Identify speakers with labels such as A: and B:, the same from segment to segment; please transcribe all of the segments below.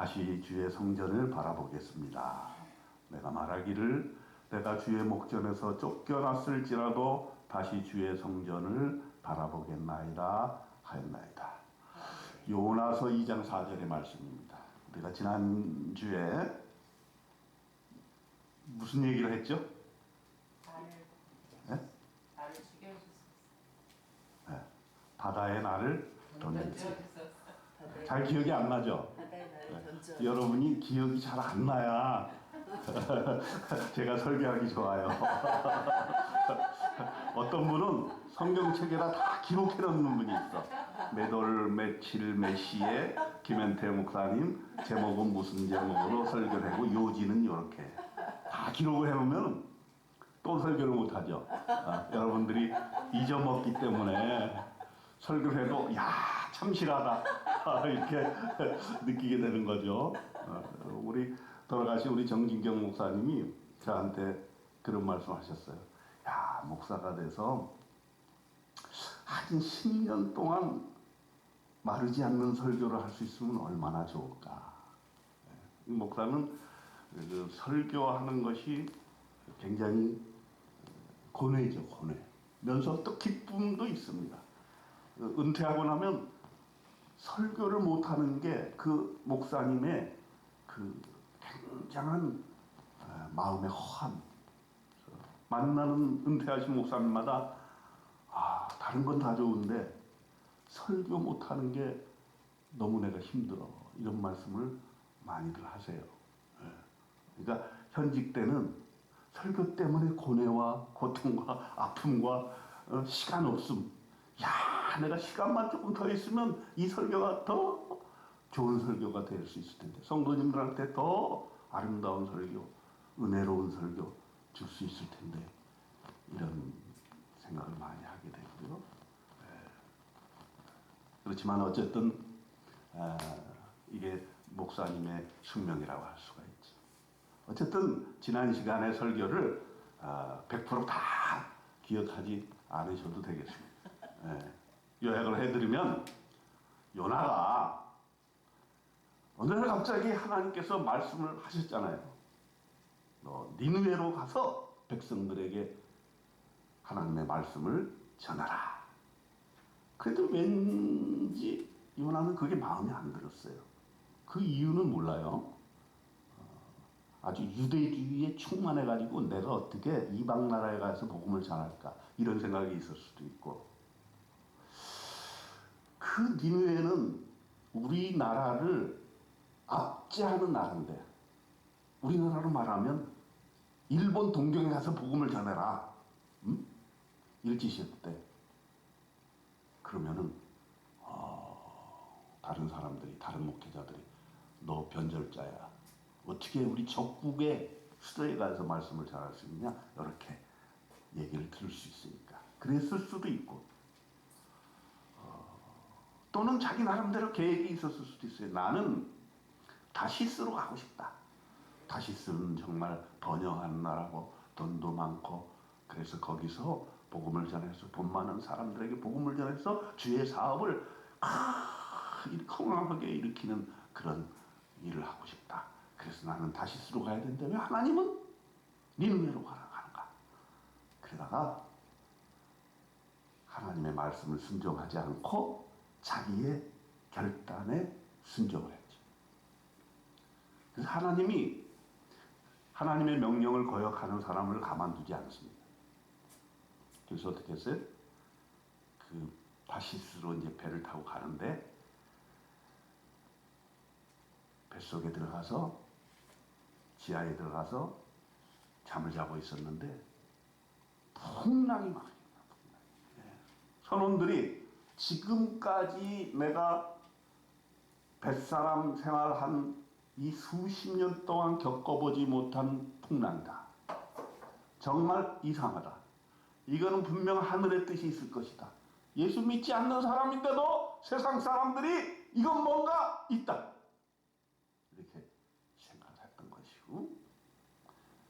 A: 다시 주의 성전을 바라보겠습니다. 내가 말하기를 내가 주의 목전에서 쫓겨났을지라도 다시 주의 성전을 바라보겠나이다 하였나이다. 요나서 2장 4절의 말씀입니다. 우리가 지난주에 무슨 얘기를 했죠?
B: 나를 죽여주소서.
A: 네. 바다에 나를 던져주소서. 잘 기억이 안 나죠? 여러분이 기억이 잘 안 나야 제가 설교하기 좋아요. 어떤 분은 성경책에다 다 기록해 놓는 분이 있어. 매돌 며칠 몇 시에 김현태 목사님 제목은 무슨 제목으로 설교를 하고 요지는 이렇게 다 기록을 해놓으면 또 설교를 못하죠. 여러분들이 잊어먹기 때문에 설교를 해도 야 참실하다 이렇게 느끼게 되는 거죠. 우리 돌아가신 우리 정진경 목사님이 저한테 그런 말씀 하셨어요. 야 목사가 돼서 한 10년 동안 마르지 않는 설교를 할 수 있으면 얼마나 좋을까. 이 목사는 그 설교하는 것이 굉장히 고뇌죠, 고뇌. 면서 또 기쁨도 있습니다. 은퇴하고 나면 설교를 못하는 게 그 목사님의 그 굉장한 마음의 허함. 만나는 은퇴하신 목사님마다 다른 건 다 좋은데 설교 못하는 게 너무 내가 힘들어. 이런 말씀을 많이들 하세요. 그러니까 현직 때는 설교 때문에 고뇌와 고통과 아픔과 시간 없음. 야, 내가 시간만 조금 더 있으면 이 설교가 더 좋은 설교가 될 수 있을 텐데, 성도님들한테 더 아름다운 설교, 은혜로운 설교 줄 수 있을 텐데, 이런 생각을 많이 하게 되고요. 그렇지만 어쨌든 이게 목사님의 숙명이라고 할 수가 있죠. 어쨌든 지난 시간의 설교를 100%다 기억하지 않으셔도 되겠습니다. 요약을 해드리면 요나가 어느 날 갑자기 하나님께서 말씀을 하셨잖아요. 너 니느웨로 가서 백성들에게 하나님의 말씀을 전하라. 그래도 왠지 요나는 그게 마음에 안 들었어요. 그 이유는 몰라요. 아주 유대주의에 충만해가지고 내가 어떻게 이방 나라에 가서 복음을 전할까 이런 생각이 있을 수도 있고, 그 니느웨는 우리나라를 압제하는 나라인데, 우리나라로 말하면 일본 동경에 가서 복음을 전해라 이렇게 하셨대. 그러면은 다른 사람들이, 다른 목회자들이 너 변절자야, 어떻게 우리 적국의 수도에 가서 말씀을 전할 수 있느냐, 이렇게 얘기를 들을 수 있으니까 그랬을 수도 있고, 또는 자기 나름대로 계획이 있었을 수도 있어요. 나는 다시스로 가고 싶다. 다시스는 정말 번영하는 나라고 돈도 많고, 그래서 거기서 복음을 전해서 돈 많은 사람들에게 복음을 전해서 주의 사업을 콩랑하게 일으키는 그런 일을 하고 싶다. 그래서 나는 다시스로 가야 되는데 왜 하나님은 니느웨로 가는가? 그러다가 하나님의 말씀을 순종하지 않고 자기의 결단에 순종을 했죠. 그래서 하나님이 하나님의 명령을 거역하는 사람을 가만두지 않습니다. 그래서 어떻게 했어요? 그 다시스로 이제 배를 타고 가는데 뱃속에 들어가서, 지하에 들어가서 잠을 자고 있었는데 풍랑이 막 선원들이 지금까지 내가 뱃사람 생활한 이 수십 년 동안 겪어보지 못한 풍랑이다. 정말 이상하다. 이거는 분명 하늘의 뜻이 있을 것이다. 예수 믿지 않는 사람인데도 세상 사람들이 이건 뭔가 있다. 이렇게 생각을 했던 것이고,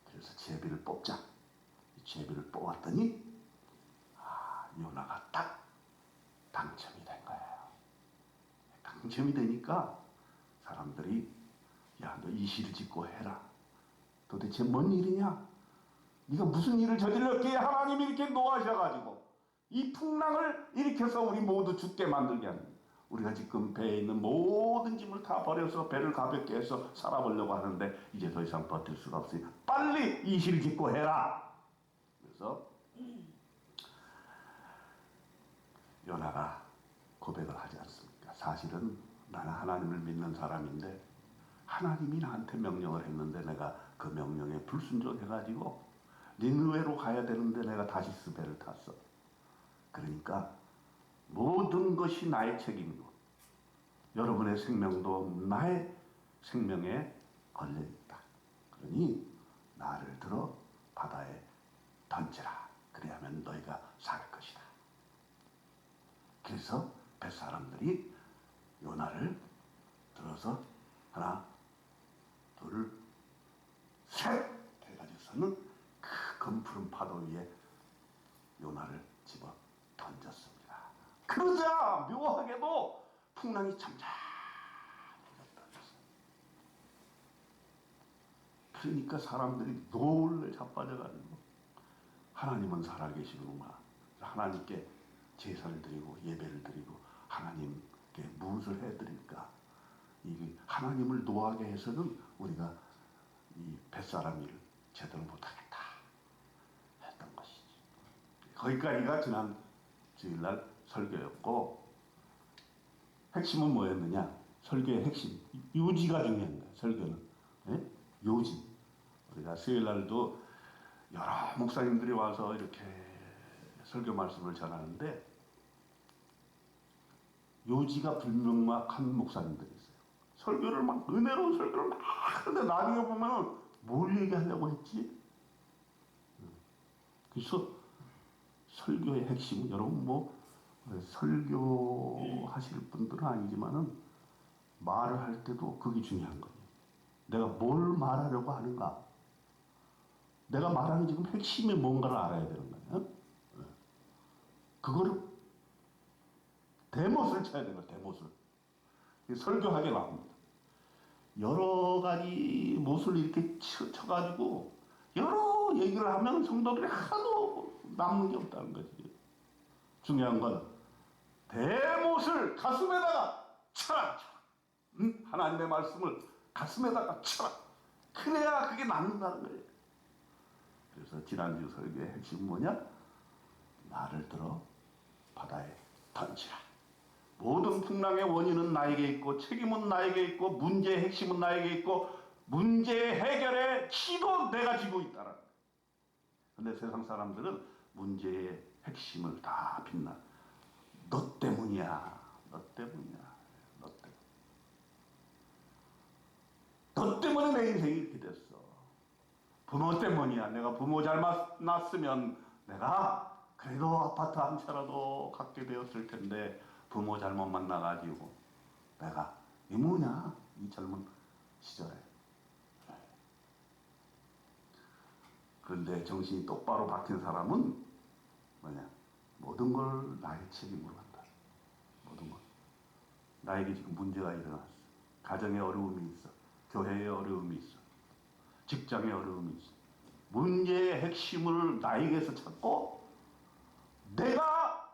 A: 그래서 제비를 뽑자. 이 제비를 뽑았더니 요나가 딱 당첨이 된 거예요. 당첨이 되니까 사람들이 야, 너 이실을 짓고 해라. 도대체 뭔 일이냐? 네가 무슨 일을 저질렀기에 하나님이 이렇게 노하셔가지고 이 풍랑을 일으켜서 우리 모두 죽게 만들게 하는 거예요. 우리가 지금 배에 있는 모든 짐을 다 버려서 배를 가볍게 해서 살아보려고 하는데 이제 더 이상 버틸 수가 없으니 빨리 이실 짓고 해라. 그래서 요나가 고백을 하지 않습니까? 사실은 나는 하나님을 믿는 사람인데 하나님이 나한테 명령을 했는데 내가 그 명령에 불순종해가지고 니느웨로 가야 되는데 내가 다시스 배를 탔어. 그러니까 모든 것이 나의 책임이고 여러분의 생명도 나의 생명에 걸려있다. 그러니 나를 들어 바다에 던지라. 그래야만 너희가 살 것이다. 그래서 뱃사람들이 요나를 들어서 하나, 둘, 셋 해가지고서는 그 검푸른 파도 위에 요나를 집어 던졌습니다. 그러자 묘하게도 풍랑이 잠잠해졌다. 그러니까 사람들이 놀래 자빠져가지고 하나님은 살아계시는구나. 하나님께 제사를 드리고 예배를 드리고 하나님께 무엇을 해드릴까? 이 하나님을 노하게 해서는 우리가 이 뱃사람 일을 제대로 못하겠다 했던 것이지. 거기까지가 지난 주일날 설교였고 핵심은 뭐였느냐? 설교의 핵심 요지가 중요한 거야. 설교는 요지. 우리가 수요일날도 여러 목사님들이 와서 이렇게 설교 말씀을 전하는데 요지가 불명확한 목사님들이 있어요. 설교를 막 은혜로운 설교를 막 하는데 나중에 보면은 뭘 얘기하려고 했지? 그래서 설교의 핵심은 여러분 뭐 설교 하실 분들은 아니지만은 말을 할 때도 그게 중요한 거예요. 내가 뭘 말하려고 하는가? 내가 말하는 지금 핵심이 뭔가를 알아야 되는 거예요. 그거를 대못을 쳐야 되는 거예요. 대못을. 설교하게 나옵니다. 여러 가지 못을 이렇게 쳐가지고 여러 얘기를 하면 성도들이 하도 남는 게 없다는 거지. 중요한 건 대못을 가슴에다가 쳐라. 하나님의 말씀을 가슴에다가 쳐라. 그래야 그게 남는다는 거예요. 그래서 지난주 설교의 핵심은 뭐냐? 나를 들어 바다에 던지라. 모든 풍랑의 원인은 나에게 있고 책임은 나에게 있고 문제의 핵심은 나에게 있고 문제의 해결의 키도 내가 지고 있다는 거예요. 근데 세상 사람들은 문제의 핵심을 다 빛나. 너 때문이야. 너 때문이야. 너 때문에. 너 때문에 내 인생이 이렇게 됐어. 부모 때문이야. 내가 부모 잘 낳았으면 내가 그래도 아파트 한 채라도 갖게 되었을 텐데 부모 잘못 만나가지고 내가 이 뭐냐? 이 젊은 시절에. 그런데 정신이 똑바로 박힌 사람은 뭐냐? 모든 걸 나의 책임으로 한다. 모든 걸. 나에게 지금 문제가 일어났어. 가정에 어려움이 있어. 교회에 어려움이 있어. 직장에 어려움이 있어. 문제의 핵심을 나에게서 찾고 내가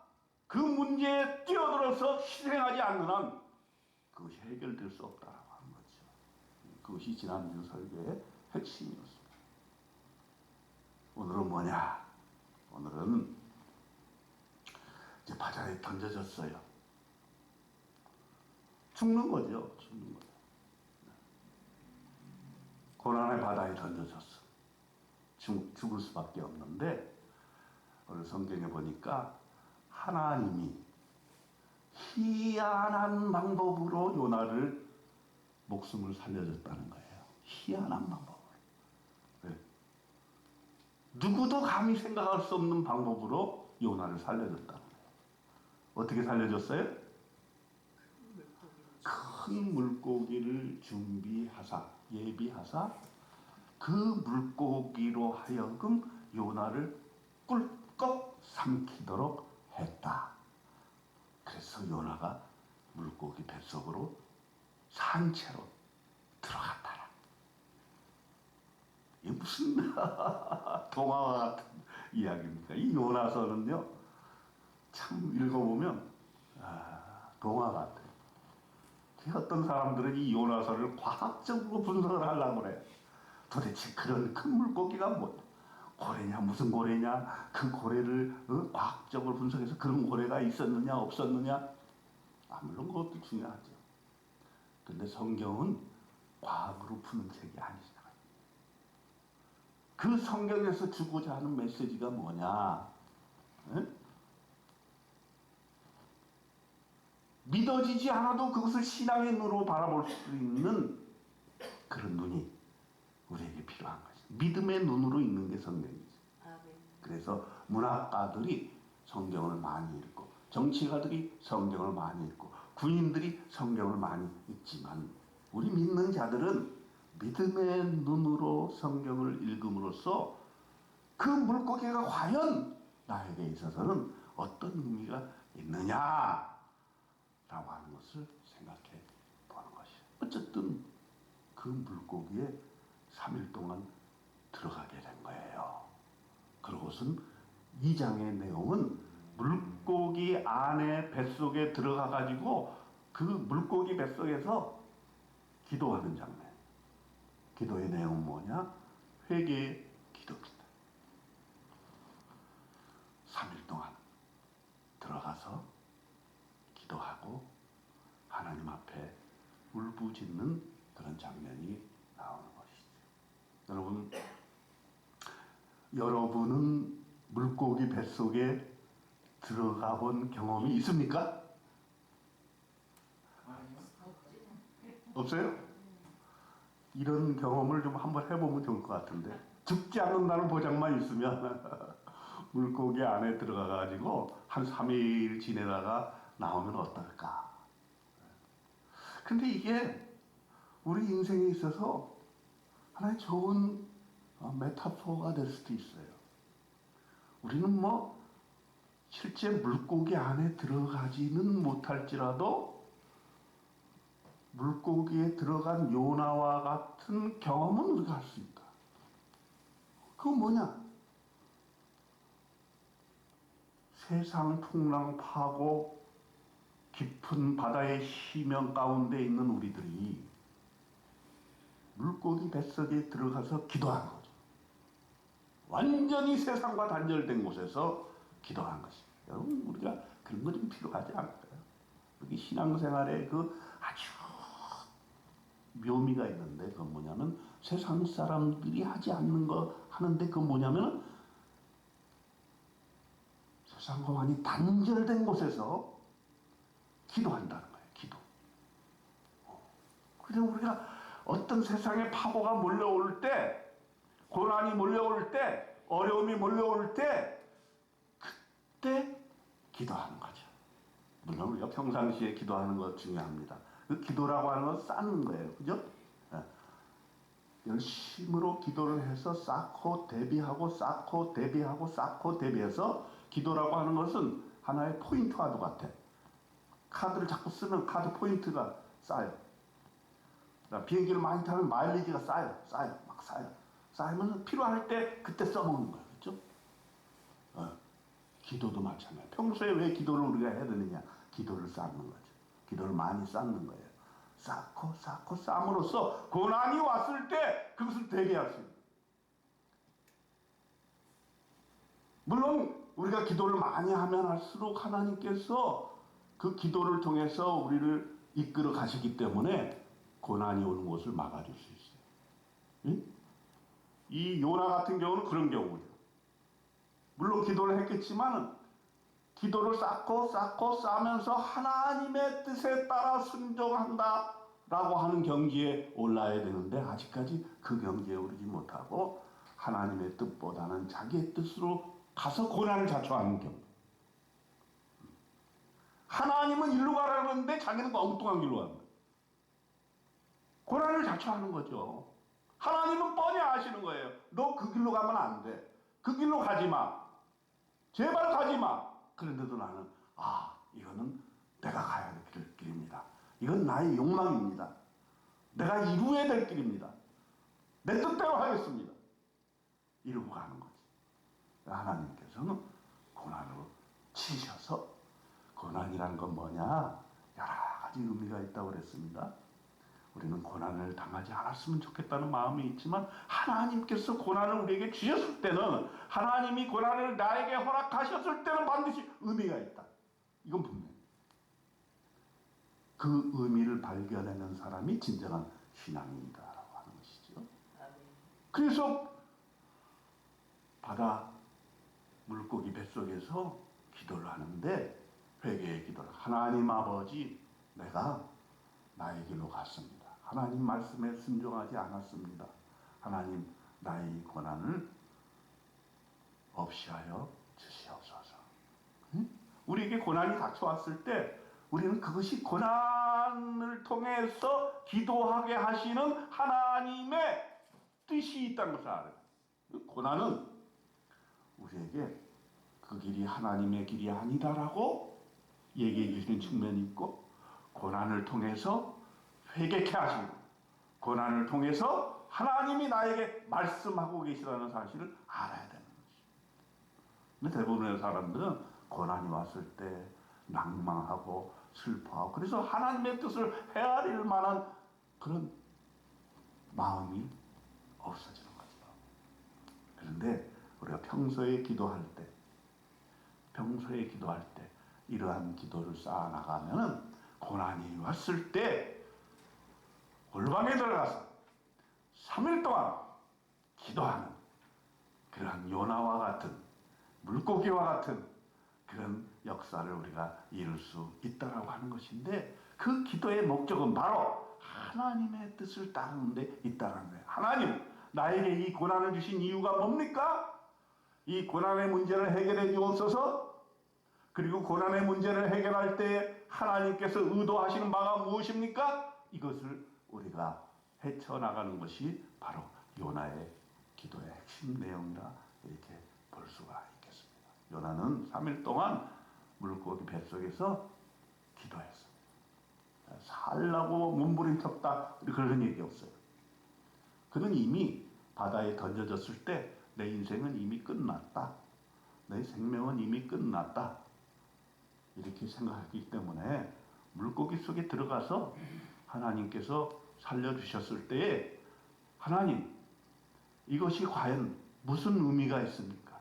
A: 그 문제에 뛰어들어서 희생하지 않는 한 그것이 해결될 수 없다라고 하는 거죠. 그것이 지난주 설교의 핵심이었습니다. 오늘은 뭐냐? 오늘은 이제 바다에 던져졌어요. 죽는 거죠. 죽는 거죠. 고난의 바다에 던져졌어. 죽을 수밖에 없는데 오늘 성경에 보니까 하나님이 희한한 방법으로 요나를 목숨을 살려줬다는 거예요. 희한한 방법으로. 네. 누구도 감히 생각할 수 없는 방법으로 요나를 살려줬다는 거예요. 어떻게 살려줬어요? 큰 물고기를 준비하사, 예비하사 그 물고기로 하여금 요나를 꿀꺽 삼키도록 했다. 그래서 요나가 물고기 뱃속으로 산채로 들어갔다. 무슨 동화와 같은 이야기입니까? 이 요나서는요, 참 읽어보면 동화 같아요. 어떤 사람들은 이 요나서를 과학적으로 분석을 하려고 그래요. 도대체 그런 큰 물고기가 뭐 고래냐 무슨 고래냐, 그 고래를 과학적으로 분석해서 그런 고래가 있었느냐 없었느냐, 물론 그것도 중요하죠. 근데 성경은 과학으로 푸는 책이 아니잖아요. 그 성경에서 주고자 하는 메시지가 뭐냐? 에? 믿어지지 않아도 그것을 신앙의 눈으로 바라볼 수 있는 그런 눈이 우리에게 필요한 거죠. 믿음의 눈으로 읽는 게 성경이죠. 그래서 문학가들이 성경을 많이 읽고, 정치가들이 성경을 많이 읽고, 군인들이 성경을 많이 읽지만, 우리 믿는 자들은 믿음의 눈으로 성경을 읽음으로써 그 물고기가 과연 나에게 있어서는 어떤 의미가 있느냐 라고 하는 것을 생각해 보는 것이에요. 어쨌든 그 물고기에 3일 동안 들어가게 된 거예요. 그러고선 2장의 내용은 물고기 안에 뱃속에 들어가 가지고 그 물고기 뱃속에서 기도하는 장면. 기도의 내용은 뭐냐? 회개의 기도입니다. 3일 동안 들어가서 기도하고 하나님 앞에 울부짖는 그런 장면이 나오는 것이죠. 여러분은 물고기 뱃속에 들어가 본 경험이 있습니까? 없어요? 이런 경험을 좀 한번 해보면 좋을 것 같은데, 죽지 않는다는 보장만 있으면 물고기 안에 들어가 가지고 한 3일 지내다가 나오면 어떨까? 근데 이게 우리 인생에 있어서 하나의 좋은 메타포가 될 수도 있어요. 우리는 뭐 실제 물고기 안에 들어가지는 못할지라도 물고기에 들어간 요나와 같은 경험은 우리가 할 수 있다. 그건 뭐냐? 세상 풍랑 파고 깊은 바다의 심연 가운데 있는 우리들이 물고기 뱃속에 들어가서 기도하는 거죠. 완전히 세상과 단절된 곳에서 기도한 것입니다. 여러분, 우리가 그런 거 좀 필요하지 않을까요? 여기 신앙생활에 그 아주 묘미가 있는데, 그건 뭐냐면 세상 사람들이 하지 않는 거 하는데, 그건 뭐냐면 세상과 많이 단절된 곳에서 기도한다는 거예요. 기도. 그래서 우리가 어떤 세상의 파고가 몰려올 때, 고난이 몰려올 때, 어려움이 몰려올 때, 그때 기도하는 거죠. 물론 우리가 평상시에 기도하는 것 중요합니다. 그 기도라고 하는 건 쌓는 거예요. 그죠? 열심으로 기도를 해서 쌓고 대비하고 쌓고 대비하고 쌓고 대비해서, 기도라고 하는 것은 하나의 포인트와도 같아. 카드를 자꾸 쓰면 카드 포인트가 쌓여. 비행기를 많이 타면 마일리지가 쌓여. 막 쌓여. 쌓이면 필요할 때 그때 써먹는 거예요. 그렇죠? 기도도 마찬가지예요. 평소에 왜 기도를 우리가 해야 되느냐? 기도를 쌓는 거죠. 기도를 많이 쌓는 거예요. 쌓고 쌓음으로써 고난이 왔을 때 그것을 대비할 수 있는. 물론 우리가 기도를 많이 하면 할수록 하나님께서 그 기도를 통해서 우리를 이끌어 가시기 때문에 고난이 오는 것을 막아줄 수 있어요. 응? 이 요나 같은 경우는 그런 경우죠. 물론 기도를 했겠지만 기도를 쌓고 쌓으면서 하나님의 뜻에 따라 순종한다라고 하는 경지에 올라야 되는데, 아직까지 그 경지에 오르지 못하고 하나님의 뜻보다는 자기의 뜻으로 가서 고난을 자초하는 경우. 하나님은 일로 가라고 했는데 자기는 엉뚱한 길로 가는 거예요. 고난을 자초하는 거죠. 하나님은 뻔히 아시는 거예요. 너 그 길로 가면 안 돼. 그 길로 가지 마. 제발 가지 마. 그런데도 나는 이거는 내가 가야 될 길입니다. 이건 나의 욕망입니다. 내가 이루어야 될 길입니다. 내 뜻대로 하겠습니다. 이러고 가는 거지. 하나님께서는 고난으로 치셔서, 고난이라는 건 뭐냐? 여러 가지 의미가 있다고 그랬습니다. 우리는 고난을 당하지 않았으면 좋겠다는 마음이 있지만, 하나님께서 고난을 우리에게 주셨을 때는, 하나님이 고난을 나에게 허락하셨을 때는 반드시 의미가 있다. 이건 분명해. 그 의미를 발견하는 사람이 진정한 신앙인이다라고 하는 것이죠. 그래서 바다 물고기 뱃속에서 기도를 하는데, 회개의 기도를, 하나님 아버지, 내가 나의 길로 갔습니다. 하나님 말씀에 순종하지 않았습니다. 하나님, 나의 고난을 없이 하여 주시옵소서. 응? 우리에게 고난이 닥쳐왔을 때 우리는 그것이 고난을 통해서 기도하게 하시는 하나님의 뜻이 있다는 것을 알아요. 고난은 우리에게 그 길이 하나님의 길이 아니다라고 얘기해 주시는 측면이 있고, 고난을 통해서 회개케 하시고, 고난을 통해서 하나님이 나에게 말씀하고 계시다는 사실을 알아야 되는 것이죠. 근데 대부분의 사람들은 고난이 왔을 때 낭망하고 슬퍼하고, 그래서 하나님의 뜻을 헤아릴 만한 그런 마음이 없어지는 거죠. 그런데 우리가 평소에 기도할 때 이러한 기도를 쌓아나가면, 고난이 왔을 때 골방에 들어가서 3일 동안 기도하는 그러한 요나와 같은, 물고기와 같은 그런 역사를 우리가 이룰 수 있다라고 하는 것인데, 그 기도의 목적은 바로 하나님의 뜻을 따르는 데 있다는 거예요. 하나님, 나에게 이 고난을 주신 이유가 뭡니까? 이 고난의 문제를 해결해 주옵소서. 그리고 고난의 문제를 해결할 때 하나님께서 의도하시는 바가 무엇입니까? 이것을 우리가 헤쳐나가는 것이 바로 요나의 기도의 핵심 내용이라 이렇게 볼 수가 있겠습니다. 요나는 3일 동안 물고기 뱃속에서 기도했습니다. 살라고 몸부림쳤다, 그런 얘기 없어요. 그는 이미 바다에 던져졌을 때 내 인생은 이미 끝났다, 내 생명은 이미 끝났다, 이렇게 생각하기 때문에 물고기 속에 들어가서 하나님께서 살려주셨을 때에, 하나님, 이것이 과연 무슨 의미가 있습니까?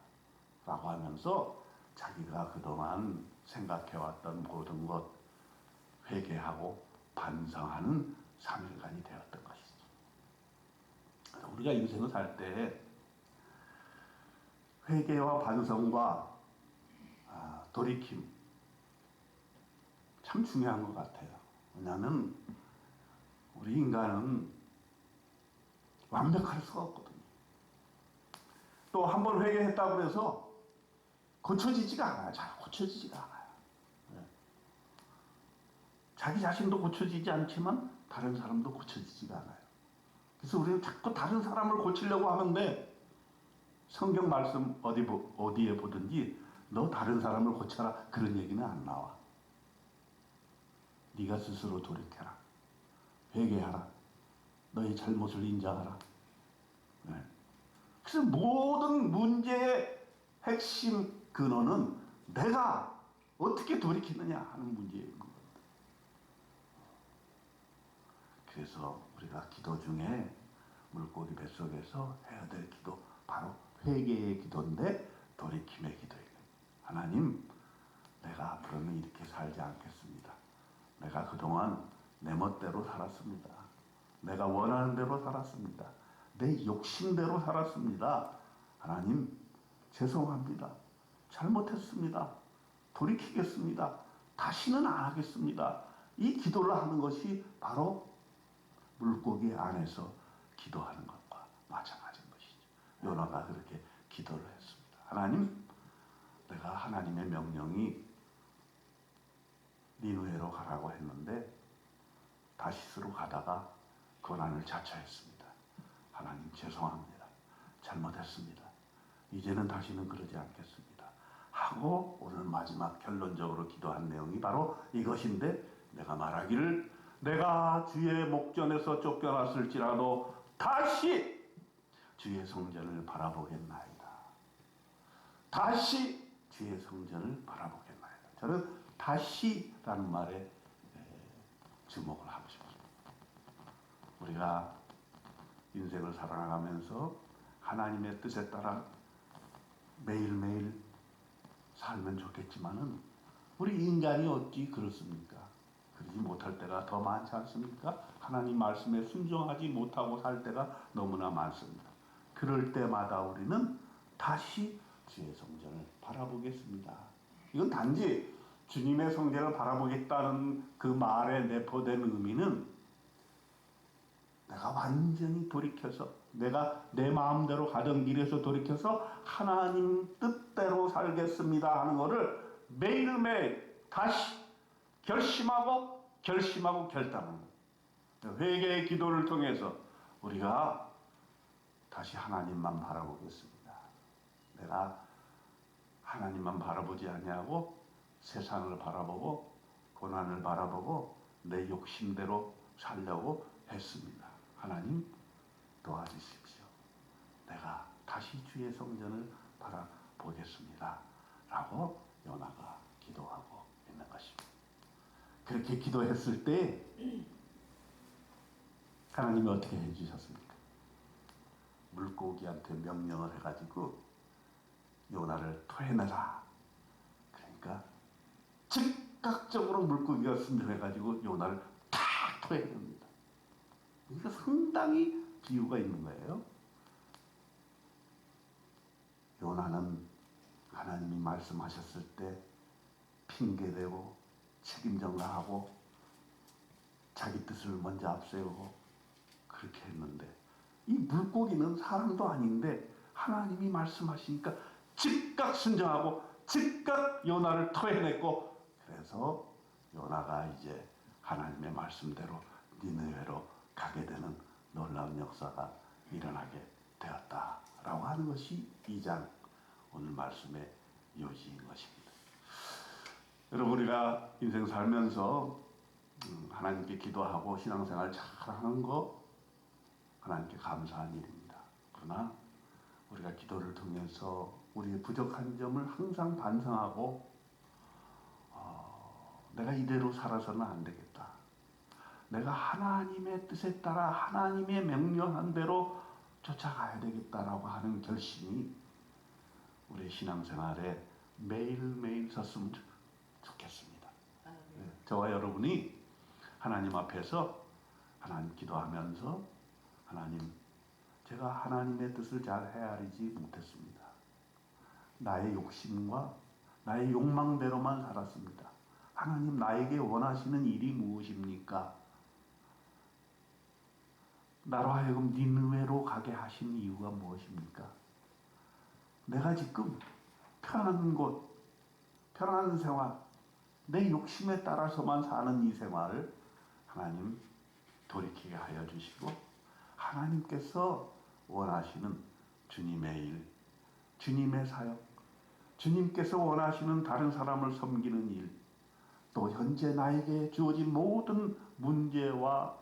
A: 라고 하면서 자기가 그동안 생각해왔던 모든 것 회개하고 반성하는 3일간이 되었던 것이죠. 우리가 인생을 살 때 회개와 반성과 돌이킴 참 중요한 것 같아요. 왜냐하면 우리 인간은 완벽할 수가 없거든요. 또 한 번 회개했다고 해서 고쳐지지가 않아요. 잘 고쳐지지가 않아요. 네. 자기 자신도 고쳐지지 않지만 다른 사람도 고쳐지지가 않아요. 그래서 우리는 자꾸 다른 사람을 고치려고 하는데, 성경 말씀 어디에 보든지 너 다른 사람을 고쳐라, 그런 얘기는 안 나와. 네가 스스로 돌이켜라, 회개하라, 너의 잘못을 인정하라. 네. 그래서 모든 문제의 핵심 근원은 내가 어떻게 돌이키느냐 하는 문제인 겁니다. 그래서 우리가 기도 중에 물고기 뱃속에서 해야 될 기도, 바로 회개의 기도인데 돌이킴의 기도예요. 하나님, 내가 앞으로는 이렇게 살지 않겠습니다. 내가 그동안 내 멋대로 살았습니다. 내가 원하는 대로 살았습니다. 내 욕심대로 살았습니다. 하나님, 죄송합니다. 잘못했습니다. 돌이키겠습니다. 다시는 안 하겠습니다. 이 기도를 하는 것이 바로 물고기 안에서 기도하는 것과 마찬가지인 것이죠. 요나가 그렇게 기도를 했습니다. 하나님, 내가 하나님의 명령이 니느웨로 가라고 했는데 다시스로 가다가 고난을 자처했습니다. 하나님, 죄송합니다. 잘못했습니다. 이제는 다시는 그러지 않겠습니다. 하고 오늘 마지막 결론적으로 기도한 내용이 바로 이것인데, 내가 말하기를, 내가 주의 목전에서 쫓겨났을지라도 다시 주의 성전을 바라보겠나이다. 다시 주의 성전을 바라보겠나이다. 저는 다시라는 말에 주목을 하고 싶습니다. 우리가 인생을 살아가면서 하나님의 뜻에 따라 매일매일 살면 좋겠지만은 우리 인간이 어찌 그렇습니까? 그러지 못할 때가 더 많지 않습니까? 하나님 말씀에 순종하지 못하고 살 때가 너무나 많습니다. 그럴 때마다 우리는 다시 주의 성전을 바라보겠습니다. 이건 단지 주님의 성전을 바라보겠다는 그 말에 내포된 의미는 내가 완전히 돌이켜서 내가 내 마음대로 가던 길에서 돌이켜서 하나님 뜻대로 살겠습니다 하는 것을 매일매일 다시 결심하고 결단하는 거예요. 회개의 기도를 통해서 우리가 다시 하나님만 바라보겠습니다. 내가 하나님만 바라보지 아니하고 세상을 바라보고 고난을 바라보고 내 욕심대로 살려고 했습니다. 하나님 도와주십시오. 내가 다시 주의 성전을 바라보겠습니다. 라고 요나가 기도하고 있는 것입니다. 그렇게 기도했을 때 하나님이 어떻게 해주셨습니까? 물고기한테 명령을 해가지고 요나를 토해내라. 그러니까 즉각적으로 물고기가 순종해가지고 요나를 탁 토해냅니다. 그러니까 상당히 비유가 있는 거예요. 요나는 하나님이 말씀하셨을 때 핑계대고 책임전가하고 자기 뜻을 먼저 앞세우고 그렇게 했는데 이 물고기는 사람도 아닌데 하나님이 말씀하시니까 즉각 순종하고 즉각 요나를 토해냈고 그래서 요나가 이제 하나님의 말씀대로 니느웨로 가게 되는 놀라운 역사가 일어나게 되었다라고 하는 것이 2장 오늘 말씀의 요지인 것입니다. 여러분 우리가 인생 살면서 하나님께 기도하고 신앙생활 잘하는 거 하나님께 감사한 일입니다. 그러나 우리가 기도를 통해서 우리의 부족한 점을 항상 반성하고 내가 이대로 살아서는 안 되겠다. 내가 하나님의 뜻에 따라 하나님의 명령한 대로 쫓아가야 되겠다라고 하는 결심이 우리의 신앙생활에 매일매일 섰으면 좋겠습니다. 네, 저와 여러분이 하나님 앞에서 하나님 기도하면서 하나님 제가 하나님의 뜻을 잘 헤아리지 못했습니다. 나의 욕심과 나의 욕망대로만 살았습니다. 하나님 나에게 원하시는 일이 무엇입니까? 나로 하여금 니느웨로 가게 하신 이유가 무엇입니까? 내가 지금 편한 곳, 편한 생활, 내 욕심에 따라서만 사는 이 생활을 하나님 돌이키게 하여 주시고 하나님께서 원하시는 주님의 일, 주님의 사역, 주님께서 원하시는 다른 사람을 섬기는 일, 또 현재 나에게 주어진 모든 문제와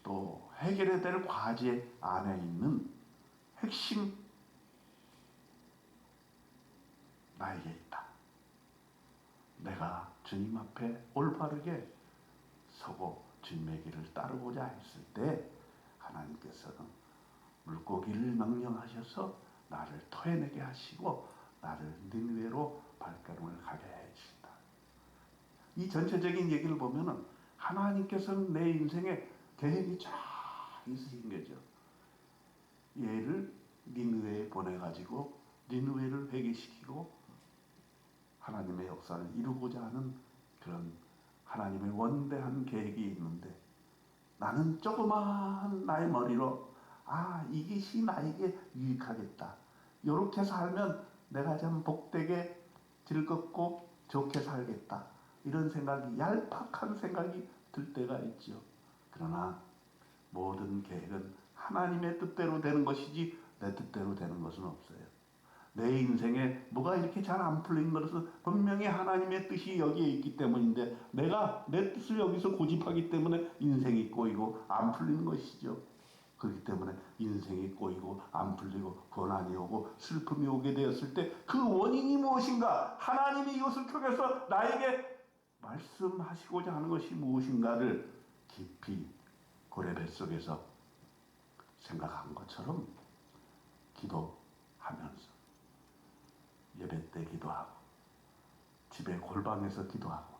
A: 또 해결해야 될 과제 안에 있는 핵심 나에게 있다. 내가 주님 앞에 올바르게 서고 주님의 길을 따르고자 했을 때 하나님께서는 물고기를 명령하셔서 나를 토해내게 하시고 나를 니느웨로 발걸음을 가게 해주신다. 이 전체적인 얘기를 보면은 하나님께서는 내 인생에 계획이 쫙 있으신 거죠. 얘를 니느웨에 보내가지고 니느웨를 회개시키고 하나님의 역사를 이루고자 하는 그런 하나님의 원대한 계획이 있는데 나는 조그마한 나의 머리로 이것이 나에게 유익하겠다. 이렇게 살면 내가 참 복되게 즐겁고 좋게 살겠다. 이런 생각이 얄팍한 생각이 들 때가 있죠. 그러나 모든 계획은 하나님의 뜻대로 되는 것이지 내 뜻대로 되는 것은 없어요. 내 인생에 뭐가 이렇게 잘 안 풀린 것은 분명히 하나님의 뜻이 여기에 있기 때문인데 내가 내 뜻을 여기서 고집하기 때문에 인생이 꼬이고 안 풀리는 것이죠. 그렇기 때문에 인생이 꼬이고 안 풀리고 고난이 오고 슬픔이 오게 되었을 때 그 원인이 무엇인가, 하나님이 이것을 통해서 나에게 말씀하시고자 하는 것이 무엇인가를 깊이 고래 뱃속에서 생각한 것처럼 기도하면서 예배 때 기도하고 집에 골방에서 기도하고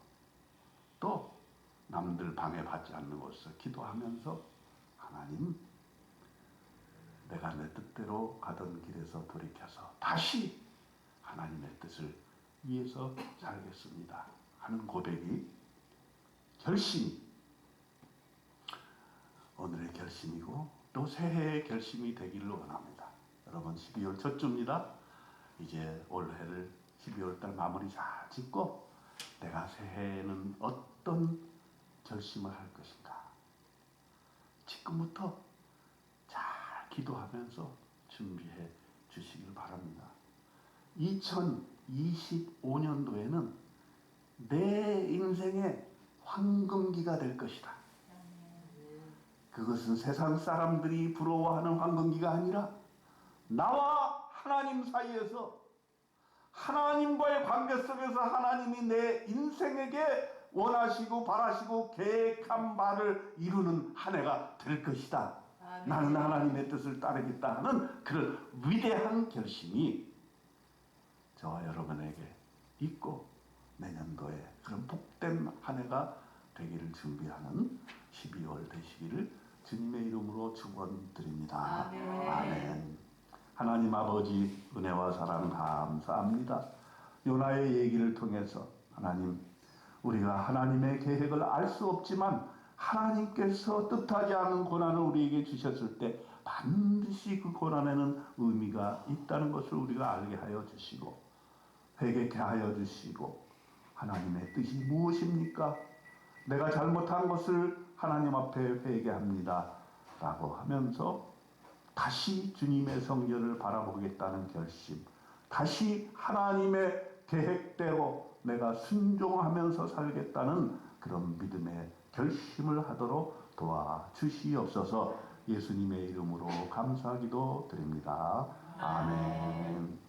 A: 또 남들 방해받지 않는 곳에서 기도하면서 하나님, 내가 내 뜻대로 가던 길에서 돌이켜서 다시 하나님의 뜻을 위해서 살겠습니다 하는 고백이, 결심이 오늘의 결심이고 또 새해의 결심이 되기를 원합니다. 여러분, 12월 첫 주입니다. 이제 올해를 12월 달 마무리 잘 짓고 내가 새해에는 어떤 결심을 할 것인가, 지금부터 잘 기도하면서 준비해 주시길 바랍니다. 2025년도에는 내 인생의 황금기가 될 것이다. 그것은 세상 사람들이 부러워하는 황금기가 아니라 나와 하나님 사이에서, 하나님과의 관계 속에서 하나님이 내 인생에게 원하시고 바라시고 계획한 바를 이루는 한 해가 될 것이다.
B: 아멘.
A: 나는 하나님의 뜻을 따르겠다 하는 그런 위대한 결심이 저와 여러분에게 있고 내년도에 그런 복된 한 해가 되기를 준비하는 12월 되시기를 주님의 이름으로 축원드립니다.
B: 아멘.
A: 아멘. 하나님 아버지, 은혜와 사랑 감사합니다. 요나의 얘기를 통해서 하나님, 우리가 하나님의 계획을 알 수 없지만 하나님께서 뜻하지 않은 고난을 우리에게 주셨을 때 반드시 그 고난에는 의미가 있다는 것을 우리가 알게 하여 주시고 회개케 하여 주시고, 하나님의 뜻이 무엇입니까? 내가 잘못한 것을 하나님 앞에 회개합니다 라고 하면서 다시 주님의 성전을 바라보겠다는 결심, 다시 하나님의 계획대로 내가 순종하면서 살겠다는 그런 믿음의 결심을 하도록 도와주시옵소서. 예수님의 이름으로 감사기도 드립니다. 아멘.